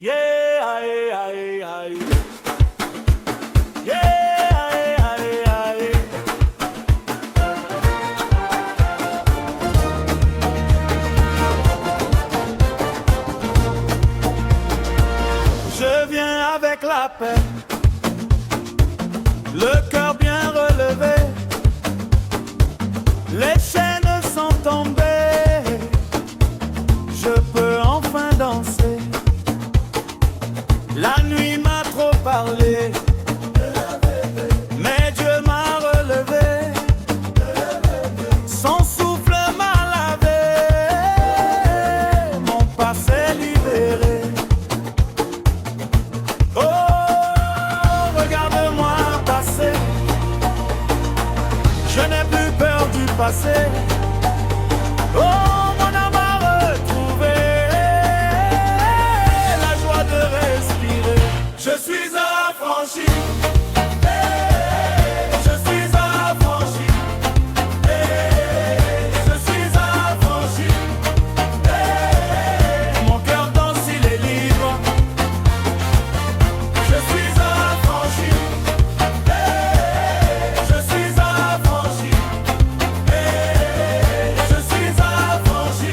Yeah, aïe, aïe, aïe. Yeah, aïe, aïe, aïe. Je viens avec la paix, le cœur bien relevé. Les chaînes sont tombées, je peux enfin danser. La nuit m'a trop parlé, mais Dieu m'a relevé. Son souffle m'a lavé, mon passé libéré. Oh, regarde-moi passer, je n'ai plus peur du passé. Oh, mon âme a retrouvé la joie de respirer. Je suis affranchi. Je suis affranchi. Je suis affranchi. Mon cœur danse, il est libre. Je suis affranchi. Je suis affranchi. Je suis affranchi.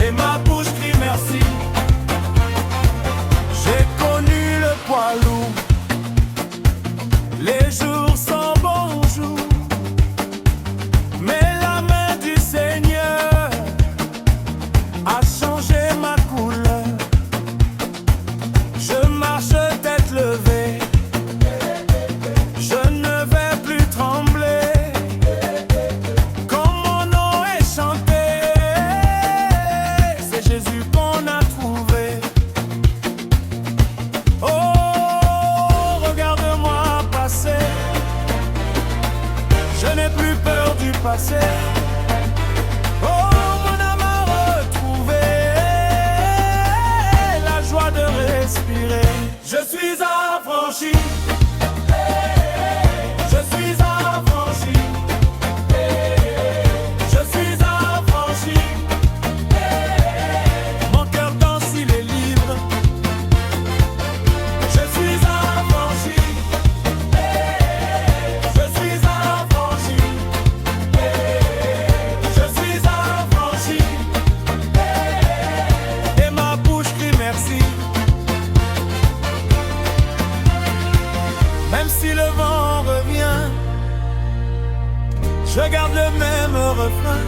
Et ma bouche crie merci. J'ai connu le poids lourd. Les jours sont bons jours, mais la main du Seigneur a changé ma couleur. Je marche tête levée, je ne vais plus trembler. Quand mon nom est chanté, c'est Jésus qu'on a trouvé. Oh, regarde-moi passer, je n'ai plus peur du passé. Oh, mon âme a retrouvé la joie de respirer. Je suis affranchi. Je suis affranchi. Je suis affranchi. Mon cœur danse, il est libre. Je suis affranchi. Je suis affranchi. Je suis affranchi. Et ma bouche crie merci. Même si le vent revient, je garde le même refrain.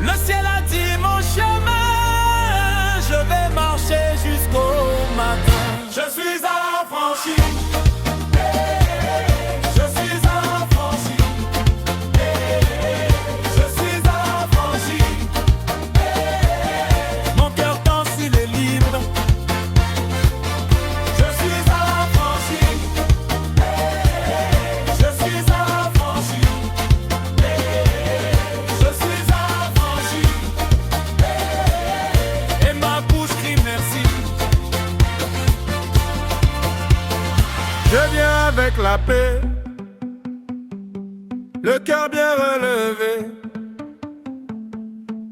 Le ciel a dit mon chemin, je vais marcher jusqu'au matin. Je suis affranchi. Je suis affranchi. Je suis affranchi. Mon cœur danse, il est libre. Je suis affranchi. Je suis affranchi. Je suis affranchi. Et ma bouche crie merci. Je viens avec la paix, le cœur bien relevé.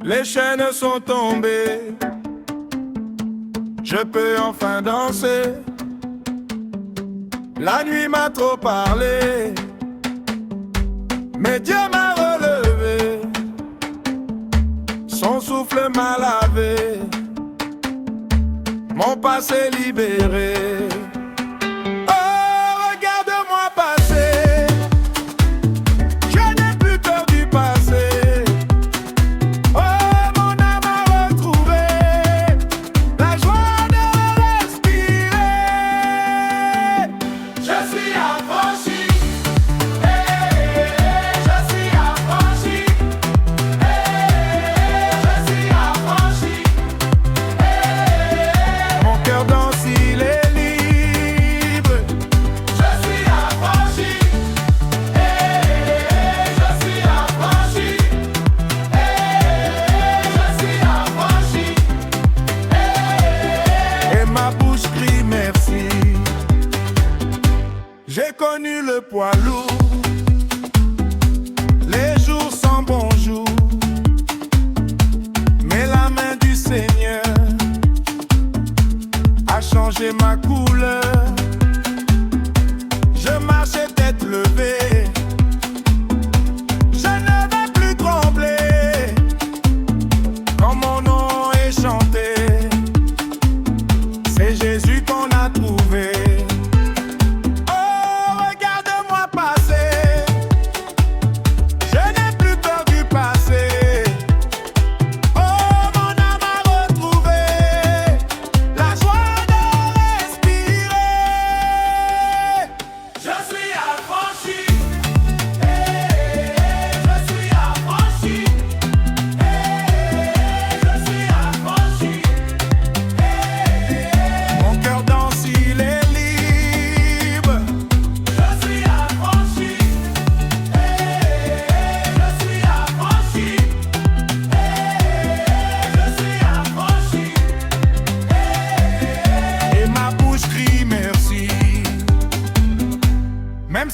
Les chaînes sont tombées, je peux enfin danser. La nuit m'a trop parlé, mais Dieu m'a relevé. Son souffle m'a lavé, mon passé libéré. Oh, regarde-moi passer, je n'ai plus peur du passé. Oh, mon âme a retrouvé la joie de respirer. Je suis affranchi. Je suis affranchi. Je suis affranchi. Mon cœur danse, il est libre. Je suis affranchi. Je suis affranchi. Je suis affranchi. Et ma bouche crie merci. J'ai connu le poids lourd. Les jours sont bons jours, mais la main du Seigneur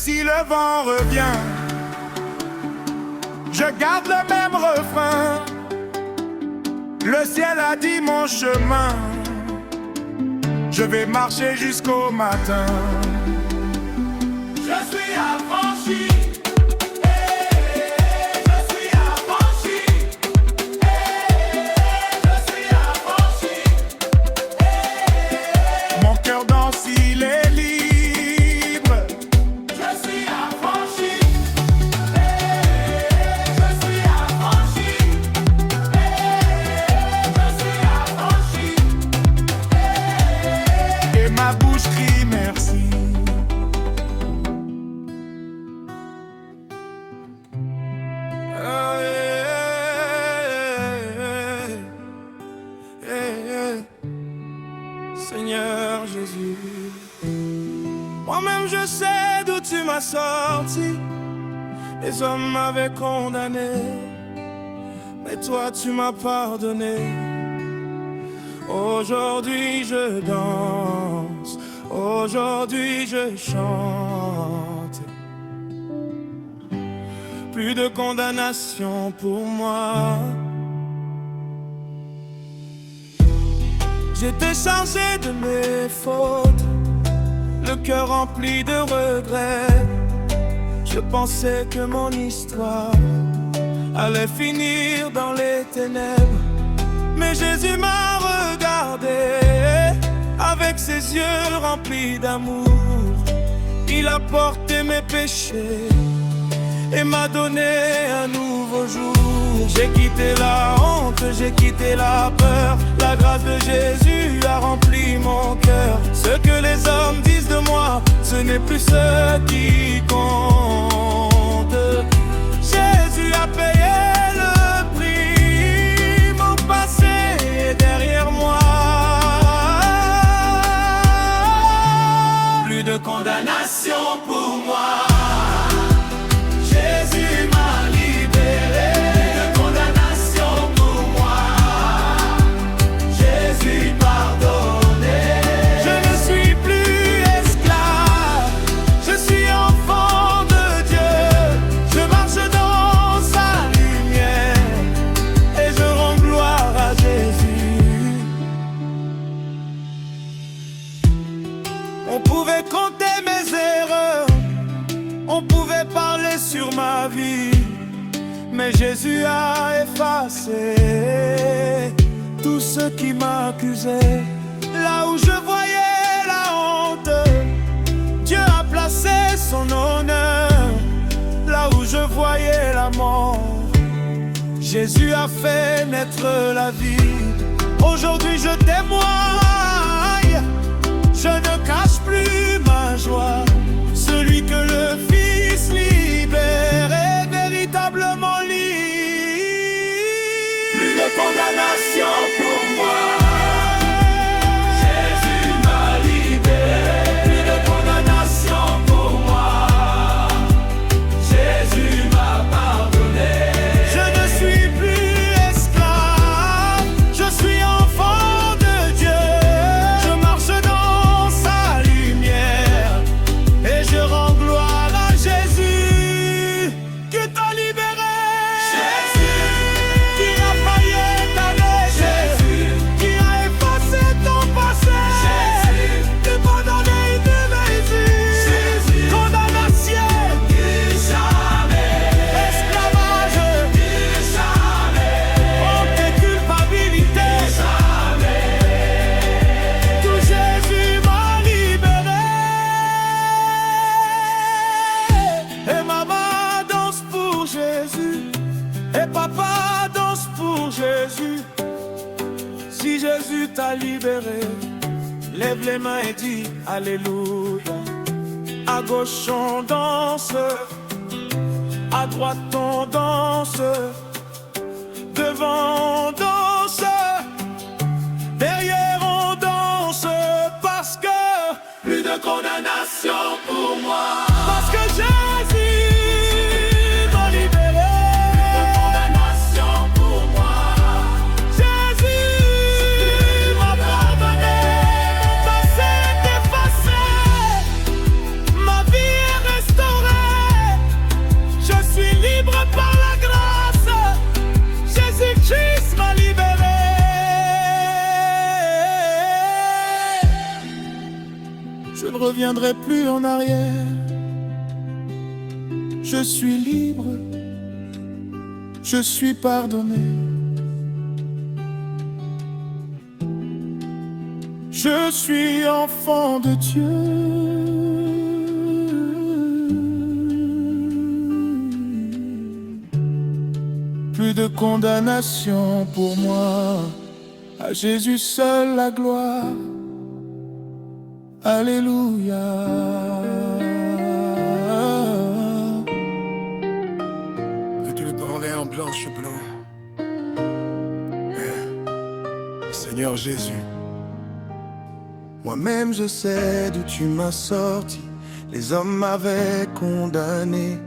si le vent revient, je garde le même refrain. Le ciel a dit mon chemin, je vais marcher jusqu'au matin. Je suis affranchi. Ma bouche crie merci. Seigneur Jésus, moi-même je sais d'où tu m'as sorti. Les hommes m'avaient condamné, mais toi tu m'as pardonné. Aujourd'hui je danse, aujourd'hui je chante. Plus de condamnation pour moi. J'étais chargé de mes fautes, le cœur rempli de regrets. Je pensais que mon histoire allait finir dans les ténèbres. Mais Jésus m'a regardé avec ses yeux remplis d'amour. Il a porté mes péchés et m'a donné un nouveau jour. J'ai quitté la honte, j'ai quitté la peur. La grâce de Jésus a rempli mon cœur. Ce que les hommes disent de moi, ce n'est plus ce qui compte. Jésus a payé le prix, mon passé est derrière moi. Plus de condamnation pour moi. Jésus m'a libéré. Plus de condamnation pour moi. Jésus pardonné. Je ne suis plus esclave, je suis enfant de Dieu. Je marche dans sa lumière et je rends gloire à Jésus. On pouvait compter mes erreurs, on pouvait parler sur ma vie, mais Jésus a effacé tout ce qui m'accusait. Là où je voyais la honte, Dieu a placé son honneur. Là où je voyais la mort, Jésus a fait naître la vie. Aujourd'hui je témoigne, je ne cache plus ma joie. Celui que le Fils libère est véritablement libre. Plus de condamnation pour moi. Jésus m'a libéré. Plus de condamnation pour moi. Jésus m'a pardonné. Je ne suis plus esclave, je suis enfant de Dieu. Je marche dans sa lumière et je rends gloire à Jésus qui t'a libéré. Jésus qui a failli t'arrêter. Jésus qui a effacé ton passé. Jésus qui t'a donné une nouvelle vie. Jésus condamnation plus jamais. Esclavage plus jamais. Honte et culpabilité jamais. Tout Jésus m'a libéré. Et maman danse pour Jésus, et papa danse pour Jésus. Si Jésus t'a libéré, lève les mains et dis Alléluia. À gauche on danse, à droite on danse, devant on danse, derrière on danse, parce que plus de condamnation pour moi. Parce que Jésus m'a libéré. Plus de condamnation pour moi. Jésus m'a pardonné. Mon passé est effacé, ma vie est restaurée. reviendrai plus en arrière. Je suis libre, je suis pardonné. Je suis enfant de Dieu. Plus de condamnation pour moi, à Jésus seul la gloire. Alléluia. Peux-tu le parler en blanche ou blanc? Seigneur Jésus, Moi-même je sais d'où tu m'as sorti. Les hommes m'avaient condamné,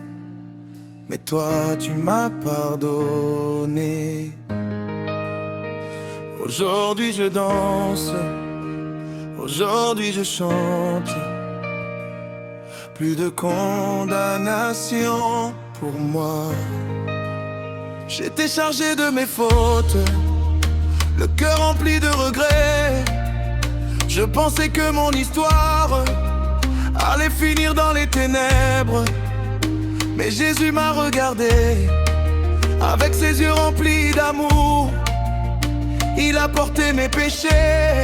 mais toi tu m'as pardonné. Aujourd'hui je danse, aujourd'hui je chante. Plus de condamnation pour moi. J'étais chargé de mes fautes, le cœur rempli de regrets. Je pensais que mon histoire allait finir dans les ténèbres. Mais Jésus m'a regardé avec ses yeux remplis d'amour. Il a porté mes péchés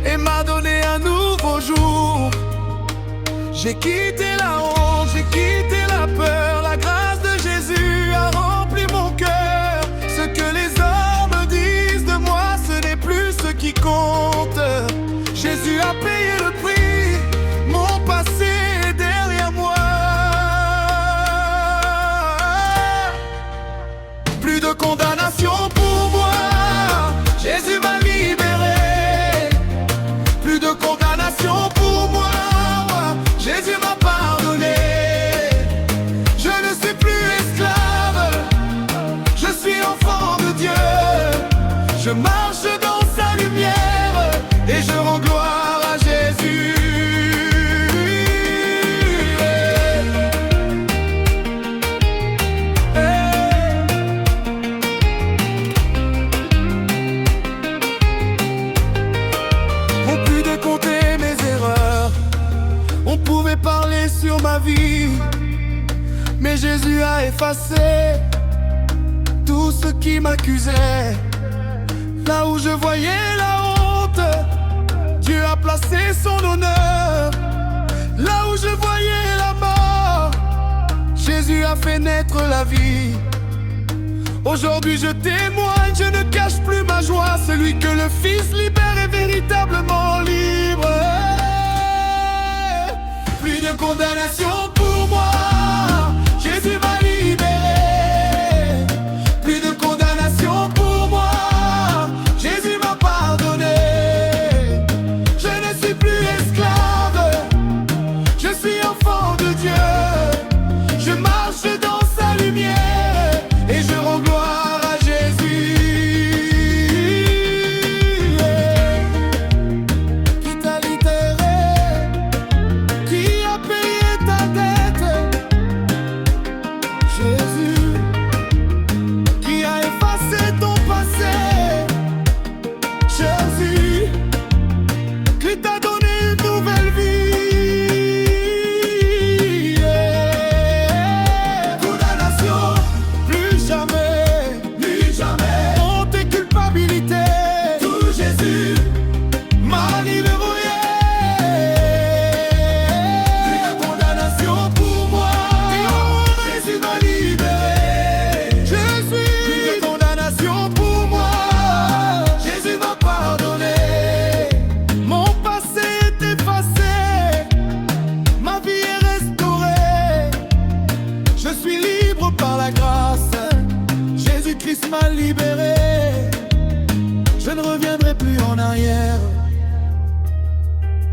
et m'a donné un nouveau jour. J'ai quitté la honte, j'ai quitté la peur. La grâce de Jésus a rempli mon cœur. Ce que les hommes disent de moi, ce n'est plus ce qui compte. Jésus a payé le prix, mon passé est derrière moi. Plus de condamnation pour moi, Jésus m'a libéré. Plus de condamnation pour moi, Jésus m'a pardonné. Je ne suis plus esclave, je suis enfant de Dieu. Je marche dans sa lumière et je rends gloire à Jésus. On put de compter mes erreurs, on pouvait parler sur ma vie, mais Jésus a effacé tout ce qui m'accusait. Là où je voyais la honte, Dieu a placé son honneur. Là où je voyais la mort, Jésus a fait naître la vie. Aujourd'hui je témoigne, je ne cache plus ma joie. Celui que le Fils libère est véritablement libre. Plus de condamnation pour moi, Jésus m'a libéré. Plus de condamnation pour moi, Jésus m'a pardonné. Je ne suis plus esclave, je suis enfant de Dieu. Je marche dans sa lumière et je rends gloire à Jésus. Qui t'a libéré, qui a payé ta dette. Jésus, qui a effacé ton passé. Jésus, qui t'a donné une nouvelle vie. Condamnation, plus jamais, honte et culpabilité. Tout Jésus m'a libéré. Plus de condamnation pour moi, Jésus m'a libéré. Je suis plus de condamnation pour moi, Jésus m'a pardonné. Mon passé est effacé, ma vie est restaurée. Je suis libre par la grâce, Jésus-Christ m'a libéré. Je ne reviendrai plus en arrière.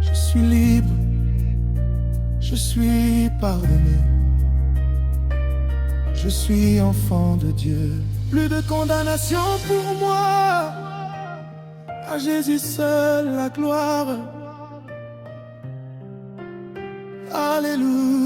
Je suis libre, je suis pardonné. Je suis enfant de Dieu. Plus de condamnation pour moi, à Jésus seul la gloire. Alléluia.